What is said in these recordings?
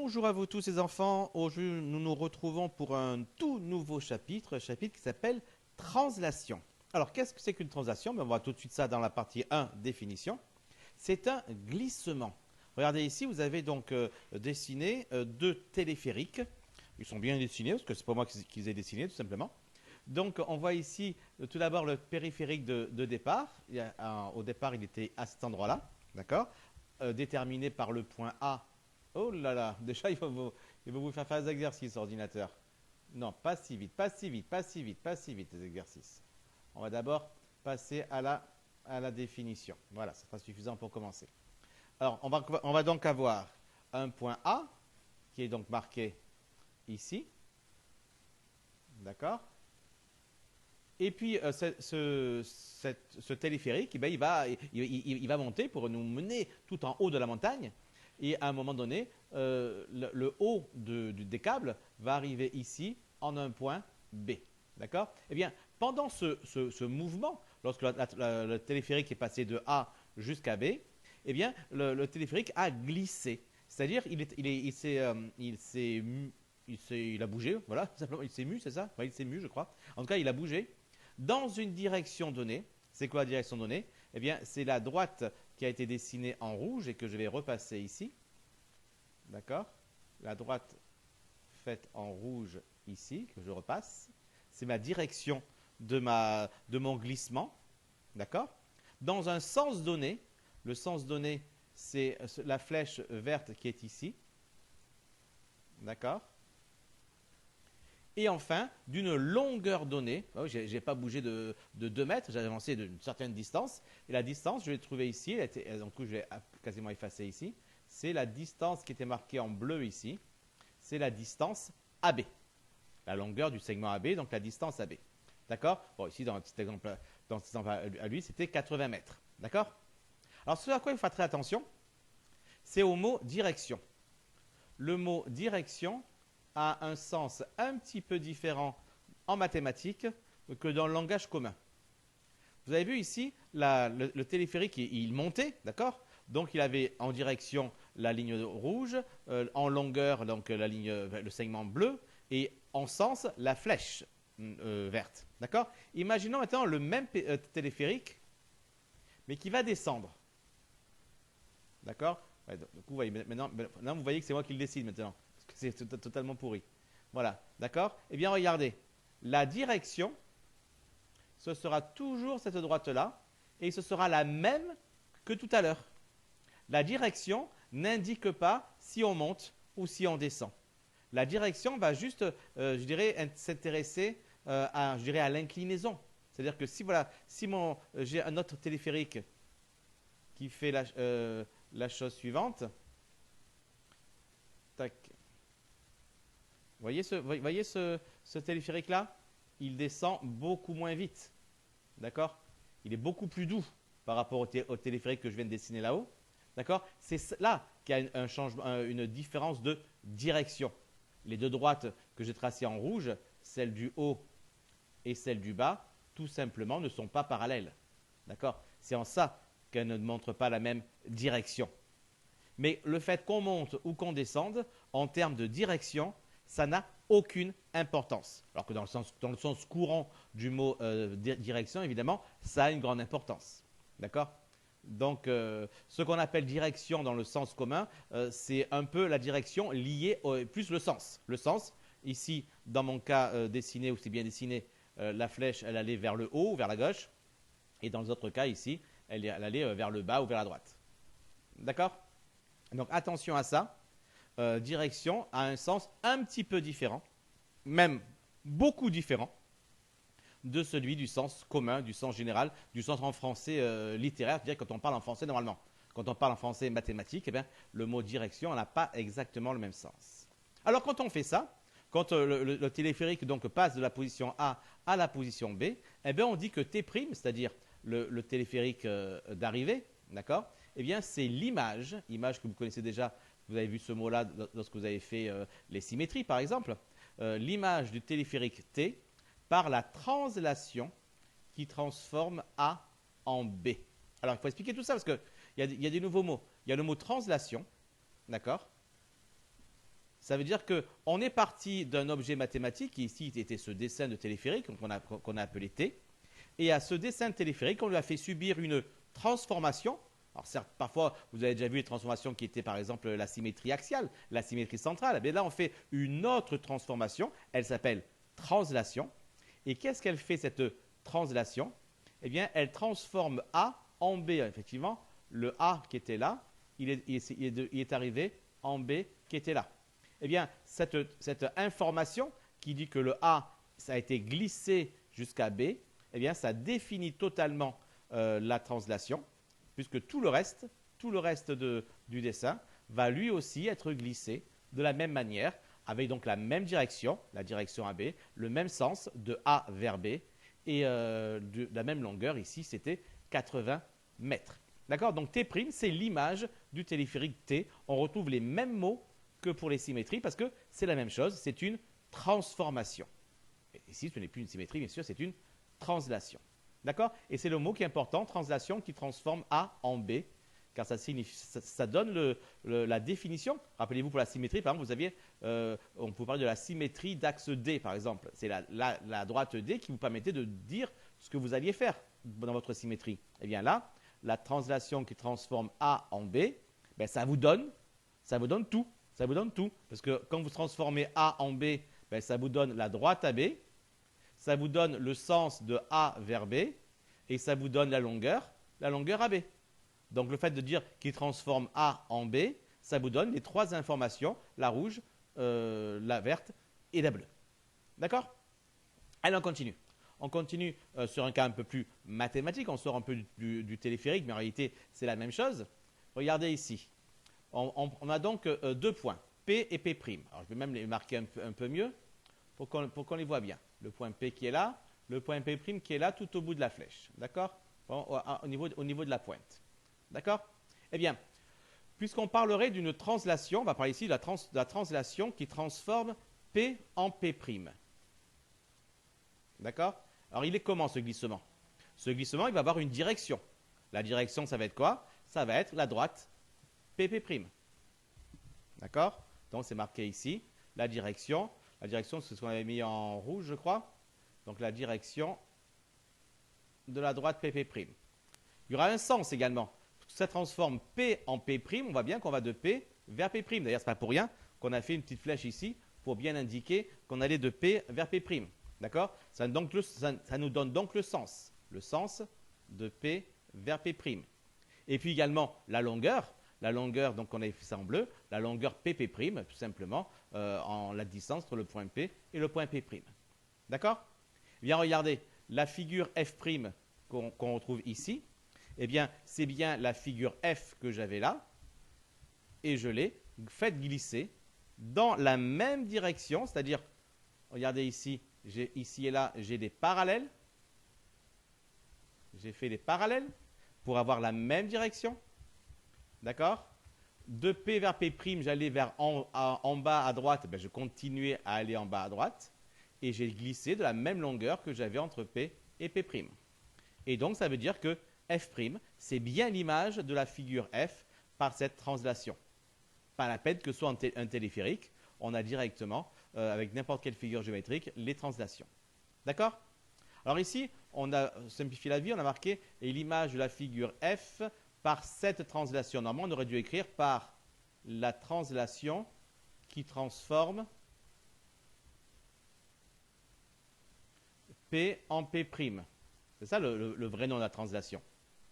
Bonjour à vous tous les enfants. Aujourd'hui, nous nous retrouvons pour un tout nouveau chapitre, un chapitre qui s'appelle translation. Alors, qu'est-ce que c'est qu'une translation? On voit tout de suite ça dans la partie 1, définition. C'est un glissement. Regardez ici, vous avez donc dessiné deux téléphériques. Ils sont bien dessinés, parce que c'est pas moi qui les ai dessinés, tout simplement. Donc, on voit ici tout d'abord le périphérique de départ. Au départ, il était à cet endroit-là, d'accord, déterminé par le point A. Oh là là, déjà il va vous faire des exercices, ordinateur. Non, pas si vite, pas si vite, pas si vite, pas si vite, les exercices. On va d'abord passer à la définition. Voilà, ça sera suffisant pour commencer. Alors, on va donc avoir un point A, qui est donc marqué ici. D'accord? Et puis, ce téléphérique, eh bien, il va monter pour nous mener tout en haut de la montagne. Et à un moment donné, le haut des câbles va arriver ici en un point B. D'accord? Eh bien, pendant ce mouvement, lorsque le téléphérique est passé de A jusqu'à B, eh bien, le téléphérique a glissé. C'est-à-dire, il a bougé, voilà, simplement, il s'est mu, c'est ça? Ouais, il s'est mu, je crois. En tout cas, il a bougé dans une direction donnée. C'est quoi la direction donnée? Eh bien, c'est la droite qui a été dessinée en rouge et que je vais repasser ici. D'accord? La droite faite en rouge ici, que je repasse. C'est ma direction de mon glissement. D'accord? Dans un sens donné, le sens donné, c'est la flèche verte qui est ici. D'accord? Et enfin, d'une longueur donnée, je n'ai pas bougé de 2 mètres, j'ai avancé d'une certaine distance, et la distance, je l'ai trouvée ici, donc je l'ai quasiment effacée ici, c'est la distance qui était marquée en bleu ici, c'est la distance AB, la longueur du segment AB, donc la distance AB. D'accord? Bon, ici, dans cet exemple à lui, c'était 80 mètres. D'accord? Alors, ce à quoi il faut faire très attention, c'est au mot direction. Le mot direction a un sens un petit peu différent en mathématiques que dans le langage commun. Vous avez vu ici, le téléphérique, il montait, d'accord? Donc il avait en direction la ligne rouge, en longueur donc le segment bleu, et en sens la flèche verte, d'accord? Imaginons maintenant le même téléphérique, mais qui va descendre, d'accord? Ouais, du coup, vous voyez, maintenant, vous voyez que c'est moi qui le décide maintenant, parce que c'est totalement pourri. Voilà, d'accord? Eh bien, regardez, la direction, ce sera toujours cette droite-là, et ce sera la même que tout à l'heure. La direction n'indique pas si on monte ou si on descend. La direction va juste, je dirais, s'intéresser à l'inclinaison. C'est-à-dire que si, voilà, si j'ai un autre téléphérique qui fait la chose suivante, tac. Voyez ce téléphérique-là? Il descend beaucoup moins vite. D'accord? Il est beaucoup plus doux par rapport au téléphérique que je viens de dessiner là-haut. D'accord? C'est là qu'il y a une différence de direction. Les deux droites que j'ai tracées en rouge, celle du haut et celle du bas, tout simplement ne sont pas parallèles. D'accord? C'est en ça qu'elles ne montrent pas la même direction. Mais le fait qu'on monte ou qu'on descende, en termes de direction, ça n'a aucune importance. Alors que dans le sens courant du mot direction, évidemment, ça a une grande importance. D'accord? Donc, ce qu'on appelle direction dans le sens commun, c'est un peu la direction liée plus le sens. Le sens, ici, dans mon cas dessiné, ou c'est bien dessiné, la flèche, elle allait vers le haut ou vers la gauche. Et dans les autres cas, ici, elle allait vers le bas ou vers la droite. D'accord? Donc, attention à ça. Direction a un sens un petit peu différent, même beaucoup différent, de celui du sens commun, du sens général, du sens en français littéraire, c'est-à-dire quand on parle en français normalement. Quand on parle en français mathématique, eh bien, le mot direction n'a pas exactement le même sens. Alors quand on fait ça, quand le téléphérique donc passe de la position A à la position B, eh bien, on dit que T', c'est-à-dire le téléphérique d'arrivée, d'accord, eh bien, c'est l'image que vous connaissez déjà. Vous avez vu ce mot-là lorsque vous avez fait les symétries, par exemple. L'image du téléphérique T par la translation qui transforme A en B. Alors, il faut expliquer tout ça parce qu'il y a des nouveaux mots. Il y a le mot translation, d'accord? Ça veut dire qu'on est parti d'un objet mathématique qui ici était ce dessin de téléphérique qu'on a appelé T. Et à ce dessin de téléphérique, on lui a fait subir une transformation. Alors certes, parfois, vous avez déjà vu les transformations qui étaient par exemple la symétrie axiale, la symétrie centrale. Mais là, on fait une autre transformation. Elle s'appelle translation. Et qu'est-ce qu'elle fait cette translation? Eh bien, elle transforme A en B. Effectivement, le A qui était là, il est arrivé en B qui était là. Eh bien, cette information qui dit que le A, ça a été glissé jusqu'à B, eh bien, ça définit totalement la translation, puisque tout le reste du dessin va lui aussi être glissé de la même manière, avec donc la même direction, la direction AB, le même sens de A vers B, et de la même longueur, ici c'était 80 mètres. D'accord? Donc T', c'est l'image du téléphérique T. On retrouve les mêmes mots que pour les symétries, parce que c'est la même chose, c'est une transformation. Et ici, ce n'est plus une symétrie, bien sûr, c'est une translation. D'accord? Et c'est le mot qui est important, translation, qui transforme A en B, car ça donne la définition. Rappelez-vous, pour la symétrie, par exemple, vous aviez, on peut parler de la symétrie d'axe D, par exemple. C'est la droite D qui vous permettait de dire ce que vous alliez faire dans votre symétrie. Eh bien là, la translation qui transforme A en B, ben, ça vous donne tout. Ça vous donne tout. Parce que quand vous transformez A en B, ben, ça vous donne la droite AB, ça vous donne le sens de A vers B, et ça vous donne la longueur AB. Donc le fait de dire qu'il transforme A en B, ça vous donne les trois informations, la rouge, la verte et la bleue. D'accord? Allez, on continue. On continue sur un cas un peu plus mathématique, on sort un peu du téléphérique, mais en réalité c'est la même chose. Regardez ici. On a donc 2 points, P et P'. Alors je vais même les marquer un peu mieux pour qu'on les voit bien. Le point P qui est là, le point P' qui est là tout au bout de la flèche. D'accord? Au niveau de la pointe. D'accord? Eh bien, puisqu'on parlerait d'une translation, on va parler ici de la translation qui transforme P en P'. D'accord? Alors, il est comment ce glissement? Ce glissement, il va avoir une direction. La direction, ça va être quoi? Ça va être la droite PP'. D'accord? Donc, c'est marqué ici. La direction, c'est ce qu'on avait mis en rouge, je crois. Donc, la direction de la droite PP'. Il y aura un sens également. Ça transforme P en P', on voit bien qu'on va de P vers P'. D'ailleurs, ce n'est pas pour rien qu'on a fait une petite flèche ici pour bien indiquer qu'on allait de P vers P'. D'accord? Ça nous donne donc le sens de P vers P'. Et puis également la longueur, donc on a fait ça en bleu, la longueur PP', tout simplement, en la distance entre le point P et le point P'. D'accord? Eh bien, regardez, la figure F' qu'on retrouve ici, eh bien, c'est bien la figure F que j'avais là, et je l'ai fait glisser dans la même direction, c'est-à-dire, regardez ici, ici et là, j'ai des parallèles. J'ai fait des parallèles pour avoir la même direction. D'accord? De P vers P', j'allais vers en bas à droite, ben, je continuais à aller en bas à droite, et j'ai glissé de la même longueur que j'avais entre P et P'. Et donc, ça veut dire que F', c'est bien l'image de la figure F par cette translation. Pas la peine que ce soit un téléphérique, on a directement, avec n'importe quelle figure géométrique, les translations. D'accord? Alors ici, on a simplifié la vie, on a marqué l'image de la figure F par cette translation. Normalement, on aurait dû écrire par la translation qui transforme P en P'. C'est ça le vrai nom de la translation.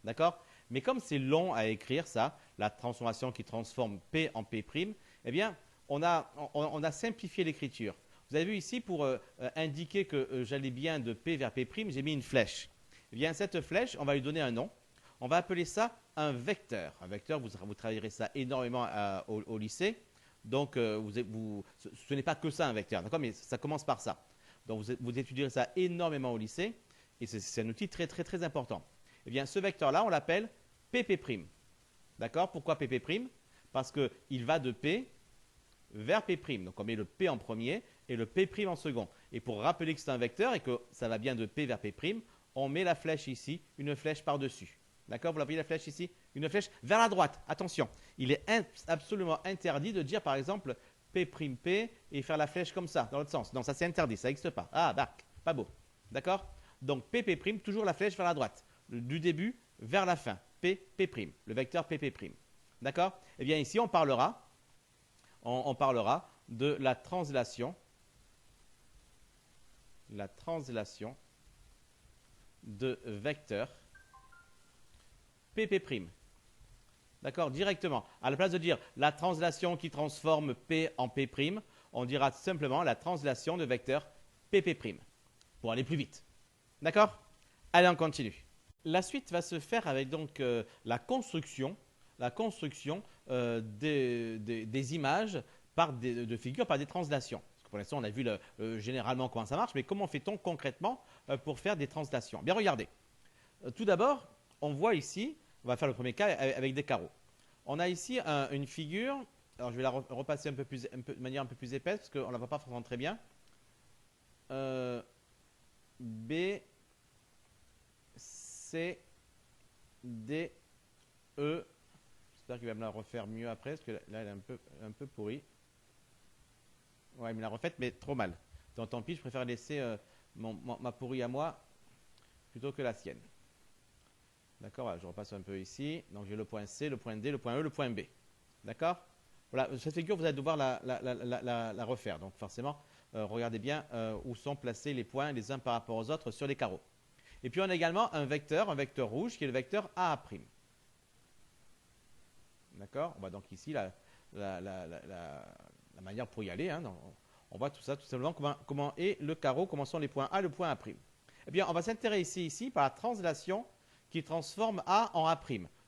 D'accord? Mais comme c'est long à écrire ça, la transformation qui transforme P en P', eh bien, on a simplifié l'écriture. Vous avez vu ici, pour indiquer que j'allais bien de P vers P', j'ai mis une flèche. Eh bien, cette flèche, on va lui donner un nom. On va appeler ça un vecteur. Un vecteur, vous travaillerez ça énormément au lycée. Donc, ce n'est pas que ça, un vecteur. D'accord? Mais ça commence par ça. Donc, vous étudierez ça énormément au lycée. Et c'est un outil très, très, très important. Eh bien, ce vecteur-là, on l'appelle PP'. D'accord? Pourquoi PP'? Parce qu'il va de P vers P'. Donc, on met le P en premier et le P' en second. Et pour rappeler que c'est un vecteur et que ça va bien de P vers P', on met la flèche ici, une flèche par-dessus. D'accord? Vous voyez la flèche ici? Une flèche vers la droite. Attention, il est absolument interdit de dire, par exemple, P', et faire la flèche comme ça, dans l'autre sens. Non, ça c'est interdit, ça n'existe pas. Ah, dark, pas beau. D'accord? Donc P', toujours la flèche vers la droite. Du début vers la fin. P', le vecteur P'. D'accord? Eh bien ici, on parlera de la translation de vecteur P'. D'accord? Directement. À la place de dire la translation qui transforme P en P', on dira simplement la translation de vecteur P', pour aller plus vite. D'accord? Allez, on continue. La suite va se faire avec donc la construction des images de figures par des translations. Parce que pour l'instant, on a vu généralement comment ça marche, mais comment fait-on concrètement pour faire des translations? Bien, regardez. Tout d'abord, on voit ici, on va faire le premier cas avec des carreaux. On a ici une figure, alors je vais la repasser de manière un peu plus épaisse, parce qu'on ne la voit pas forcément très bien. B, C, D, E. J'espère qu'il va me la refaire mieux après, parce que là, elle est un peu pourrie. Ouais, il me l'a refaite, mais trop mal. Donc tant pis, je préfère laisser ma pourrie à moi plutôt que la sienne. D'accord, voilà, je repasse un peu ici. Donc j'ai le point C, le point D, le point E, le point B. D'accord? Voilà, cette figure, vous allez devoir la refaire. Donc forcément, regardez bien où sont placés les points les uns par rapport aux autres sur les carreaux. Et puis on a également un vecteur rouge qui est le vecteur AA'. D'accord? On voit donc ici la manière pour y aller. Hein, on voit tout ça, tout simplement, comment est le carreau, comment sont les points A, le point A'. Eh bien, on va s'intéresser ici par la translation qui transforme A en A'.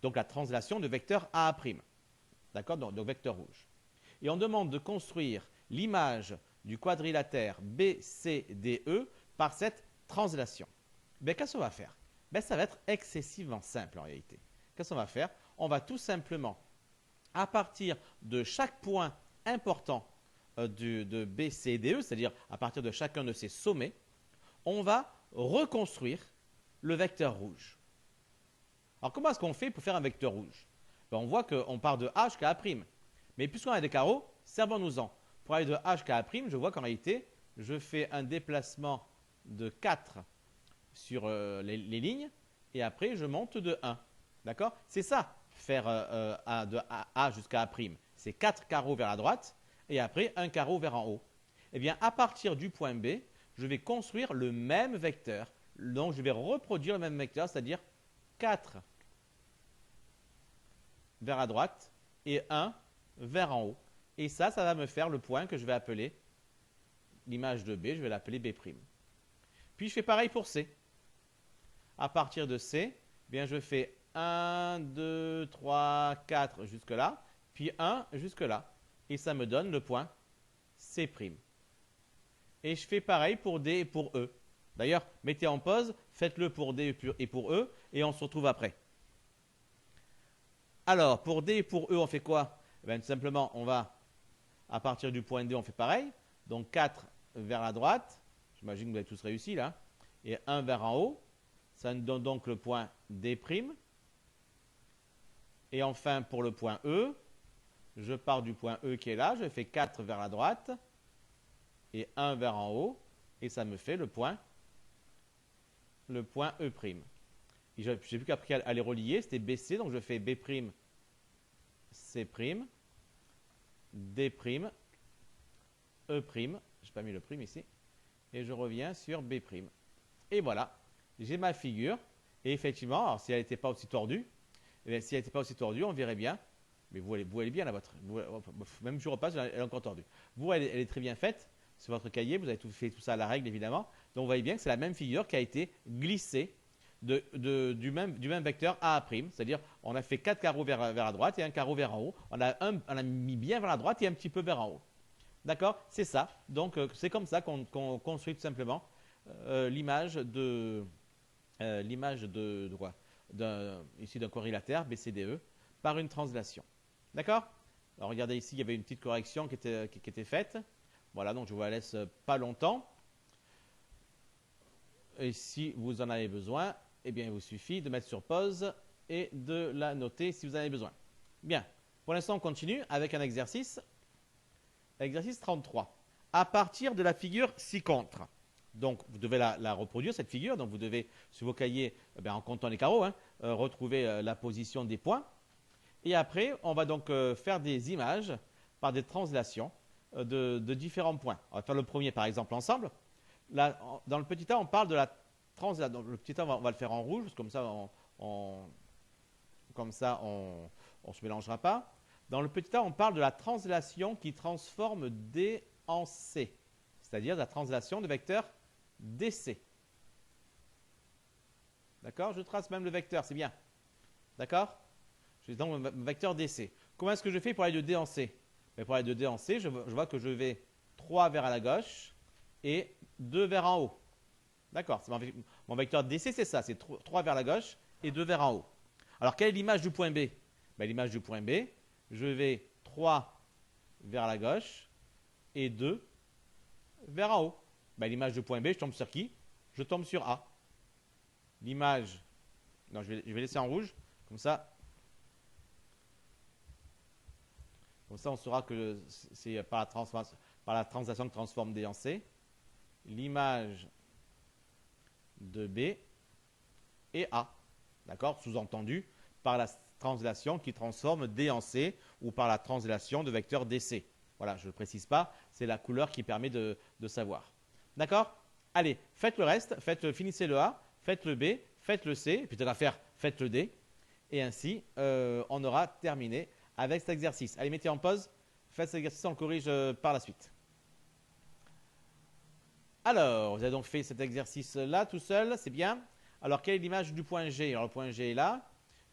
Donc la translation de vecteur AA'. D'accord? Donc vecteur rouge. Et on demande de construire l'image du quadrilatère BCDE par cette translation. Ben, qu'est-ce qu'on va faire? Ben, ça va être excessivement simple en réalité. Qu'est-ce qu'on va faire? On va tout simplement, à partir de chaque point important de BCDE, c'est-à-dire à partir de chacun de ces sommets, on va reconstruire le vecteur rouge. Alors comment est-ce qu'on fait pour faire un vecteur rouge? Ben, on voit qu'on part de A jusqu'à A'. Mais puisqu'on a des carreaux, servons-nous-en. Pour aller de A jusqu'à A', je vois qu'en réalité, je fais un déplacement de 4 sur les lignes, et après je monte de 1. D'accord? C'est ça, faire de A jusqu'à A'. C'est 4 carreaux vers la droite, et après un carreau vers en haut. Eh bien, à partir du point B, je vais construire le même vecteur. Donc, je vais reproduire le même vecteur, c'est-à-dire 4 vers la droite et 1 vers en haut. Et ça va me faire le point que je vais appeler l'image de B, je vais l'appeler B'. Puis, je fais pareil pour C. À partir de C, eh bien, je fais 1, 2, 3, 4 jusque là, puis 1 jusque là. Et ça me donne le point C'. Et je fais pareil pour D et pour E. D'ailleurs, mettez en pause, faites-le pour D et pour E, et on se retrouve après. Alors, pour D et pour E, on fait quoi? Eh bien, tout simplement, on va, à partir du point D, on fait pareil. Donc 4 vers la droite, j'imagine que vous avez tous réussi là, et 1 vers en haut. Ça nous donne donc le point D'. Et enfin, pour le point E, je pars du point E qui est là, je fais 4 vers la droite et 1 vers en haut, et ça me fait le point E'. Et je n'ai plus qu'après à les relier, c'était BC, donc je fais B', C', D', E', je n'ai pas mis le prime ici, et je reviens sur B'. Et voilà, j'ai ma figure, et effectivement, alors si elle n'était pas aussi tordue, si elle n'était pas aussi tordue, on verrait bien, mais vous elle est bien la vôtre, même je repasse, elle est encore tordue. Vous, elle est très bien faite, sur votre cahier, vous avez fait tout ça à la règle évidemment, donc vous voyez bien que c'est la même figure qui a été glissée du même vecteur A', c'est-à-dire on a fait 4 carreaux vers la droite et un carreau vers en haut, on a mis bien vers la droite et un petit peu vers en haut. D'accord? C'est ça, donc c'est comme ça qu'on construit tout simplement l'image ici d'un quadrilatère BCDE par une translation. D'accord? Alors regardez ici, il y avait une petite correction qui était faite. Voilà, donc je vous la laisse pas longtemps. Et si vous en avez besoin, eh bien il vous suffit de mettre sur pause et de la noter si vous en avez besoin. Bien, pour l'instant on continue avec un exercice. Exercice 33. À partir de la figure ci-contre. Donc, vous devez la reproduire, cette figure. Donc, vous devez, sur vos cahiers, en comptant les carreaux, retrouver la position des points. Et après, on va donc faire des images par des translations de différents points. On va faire le premier, par exemple, ensemble. Là, dans le petit a, on parle de la translation. Donc, le petit a, on va le faire en rouge, parce que comme ça, on ne se mélangera pas. Dans le petit a, on parle de la translation qui transforme D en C, c'est-à-dire la translation de vecteur DC. D'accord? Je trace même le vecteur, c'est bien. D'accord? J'ai donc mon vecteur DC. Comment est-ce que je fais pour aller de D en C? Pour aller de D en C, je vois que je vais 3 vers à la gauche et 2 vers en haut. D'accord? Mon vecteur DC, c'est ça, c'est 3 vers la gauche et 2 vers en haut. Alors, quelle est l'image du point B? L'image du point B, je vais 3 vers la gauche et 2 vers en haut. L'image du point B, je tombe sur qui? Je tombe sur A. L'image, non, je vais laisser en rouge, comme ça on saura que c'est par la translation que transforme D en C. L'image de B et A. D'accord? Sous-entendu, par la translation qui transforme D en C ou par la translation de vecteur DC. Voilà, je ne le précise pas, c'est la couleur qui permet de savoir. D'accord? Allez, faites le reste, finissez le A, faites le B, faites le C, puis tant à faire, faites le D. Et ainsi, on aura terminé avec cet exercice. Allez, mettez en pause, faites cet exercice, on le corrige par la suite. Alors, vous avez donc fait cet exercice-là tout seul, c'est bien. Alors, quelle est l'image du point G? Alors, le point G est là.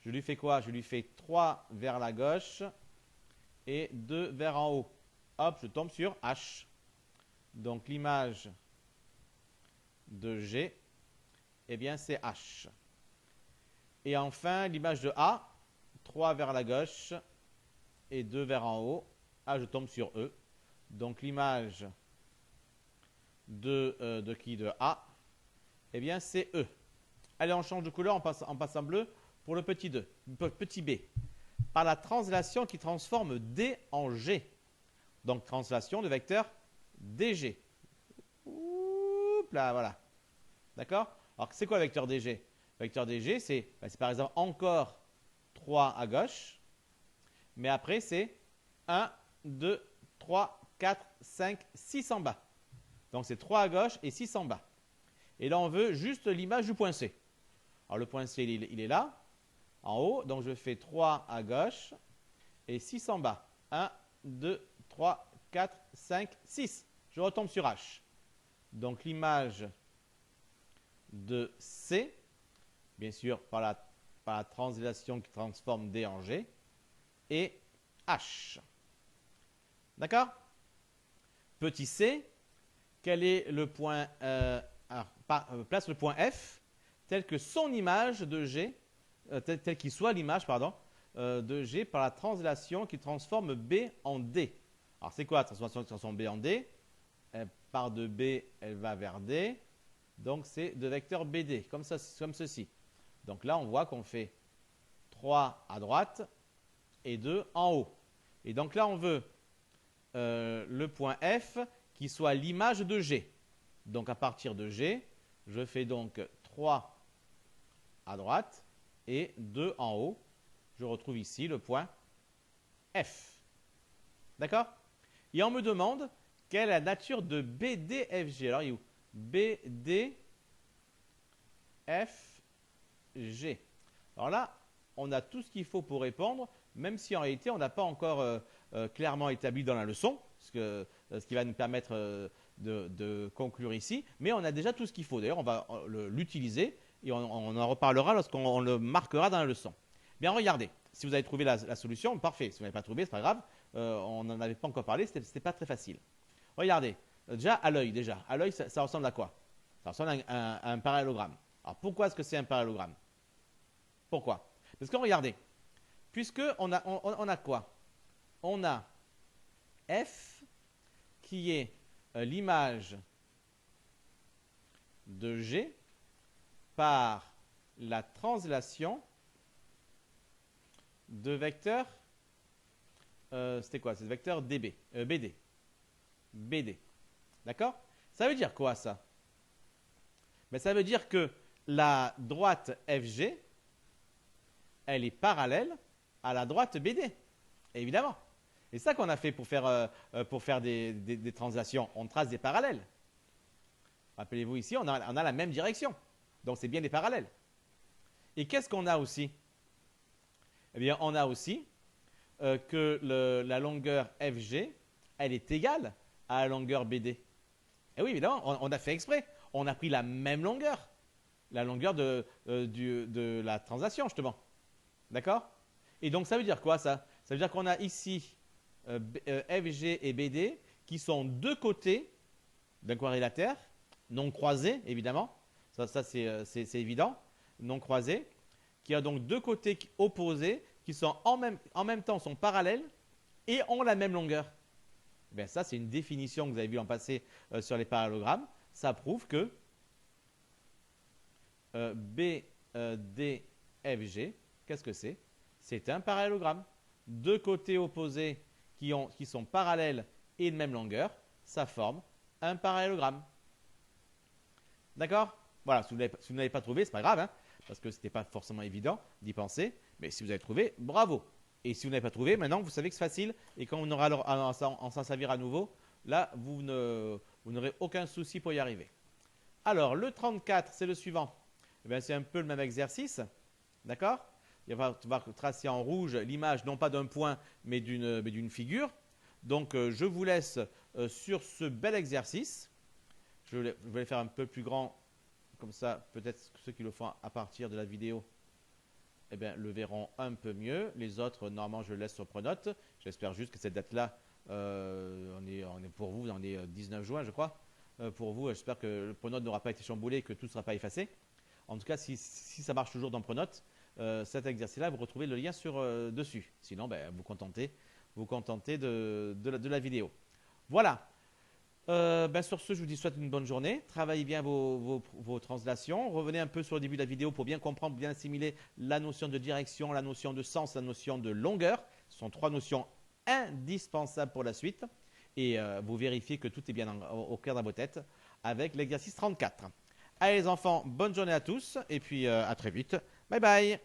Je lui fais quoi? Je lui fais 3 vers la gauche et 2 vers en haut. Hop, je tombe sur H. Donc, l'image de G, eh bien, c'est H. Et enfin, l'image de A, 3 vers la gauche et 2 vers en haut. Ah, je tombe sur E. Donc, l'image de qui? De A, eh bien, c'est E. Allez, on change de couleur, on passe en bleu pour le petit B. Par la translation qui transforme D en G. Donc, translation de vecteur DG. Oups là, voilà. D'accord? Alors, c'est quoi le vecteur DG? Le vecteur DG, c'est par exemple encore 3 à gauche. Mais après, c'est 1, 2, 3, 4, 5, 6 en bas. Donc, c'est 3 à gauche et 6 en bas. Et là, on veut juste l'image du point C. Alors, le point C, il est là, en haut. Donc, je fais 3 à gauche et 6 en bas. 1, 2, 3, 4, 5, 6. Je retombe sur H. Donc, l'image de C, bien sûr, par la translation qui transforme D en G, et H. D'accord? Petit c, quel est le point place le point F tel que son image de G, tel qu'il soit l'image, de G par la translation qui transforme B en D. Alors, c'est quoi la transformation qui transforme B en D? Elle part de B, elle va vers D. Donc, c'est de vecteur BD, comme ceci. Donc là, on voit qu'on fait 3 à droite et 2 en haut. Et donc là, on veut le point F qui soit l'image de G. Donc, à partir de G, je fais donc 3 à droite et 2 en haut. Je retrouve ici le point F. D'accord? Et on me demande quelle est la nature de BDFG. Alors, il est où? BDFG. Alors là, on a tout ce qu'il faut pour répondre, même si en réalité, on n'a pas encore clairement établi dans la leçon, ce qui va nous permettre de conclure ici. Mais on a déjà tout ce qu'il faut. D'ailleurs, on va l'utiliser et on en reparlera lorsqu'on le marquera dans la leçon. Bien, regardez. Si vous avez trouvé la solution, parfait. Si vous n'avez pas trouvé, ce n'est pas grave. On n'en avait pas encore parlé, ce n'était pas très facile. Regardez. Déjà, à l'œil, ça ressemble à quoi? Ça ressemble à un parallélogramme. Alors, pourquoi est-ce que c'est un parallélogramme? Pourquoi? Parce que regardez, puisque on a quoi? On a F qui est l'image de G par la translation de vecteur, c'était quoi? C'est le vecteur BD. BD. D'accord? Ça veut dire quoi ça? Ben, ça veut dire que la droite FG, elle est parallèle à la droite BD. Évidemment. C'est ça qu'on a fait pour faire des translations. On trace des parallèles. Rappelez-vous ici, on a la même direction. Donc c'est bien des parallèles. Et qu'est-ce qu'on a aussi? Eh bien, on a aussi que la longueur FG, elle est égale à la longueur BD. Et oui, évidemment, on a fait exprès. On a pris la même longueur. La longueur de la translation, justement. D'accord? Et donc, ça veut dire quoi, ça? Ça veut dire qu'on a ici FG et BD qui sont deux côtés d'un quadrilatère, non croisés, évidemment. Ça c'est évident. Non croisés. Qui a donc deux côtés opposés qui sont en même temps sont parallèles et ont la même longueur. Bien, ça, c'est une définition que vous avez vu en passé sur les parallélogrammes. Ça prouve que BDFG, qu'est-ce que c'est? C'est un parallélogramme. Deux côtés opposés qui sont parallèles et de même longueur, ça forme un parallélogramme. D'accord? Voilà, si vous n'avez pas trouvé, c'est pas grave, hein, parce que ce n'était pas forcément évident d'y penser. Mais si vous avez trouvé, bravo. Et si vous n'avez pas trouvé, maintenant vous savez que c'est facile. Et quand on aura à s'en servir à nouveau, là, vous n'aurez aucun souci pour y arriver. Alors, le 34, c'est le suivant. Eh bien, c'est un peu le même exercice. D'accord? Il va tracer en rouge l'image, non pas d'un point, mais d'une figure. Donc, je vous laisse sur ce bel exercice. Je vais le faire un peu plus grand. Comme ça, peut-être ceux qui le font à partir de la vidéo eh bien, le verront un peu mieux. Les autres, normalement, je le laisse sur Pronote. J'espère juste que cette date-là, on est pour vous, on est 19 juin, je crois. Pour vous, j'espère que le Pronote n'aura pas été chamboulé et que tout ne sera pas effacé. En tout cas, si ça marche toujours dans Pronote, cet exercice-là, vous retrouvez le lien dessus. Sinon, ben, vous contentez de la vidéo. Voilà. Ben sur ce, je vous souhaite une bonne journée. Travaillez bien vos translations. Revenez un peu sur le début de la vidéo pour bien comprendre, bien assimiler la notion de direction, la notion de sens, la notion de longueur. Ce sont trois notions indispensables pour la suite. Et vous vérifiez que tout est bien au clair dans vos têtes avec l'exercice 34. Allez les enfants, bonne journée à tous et puis à très vite. Bye bye.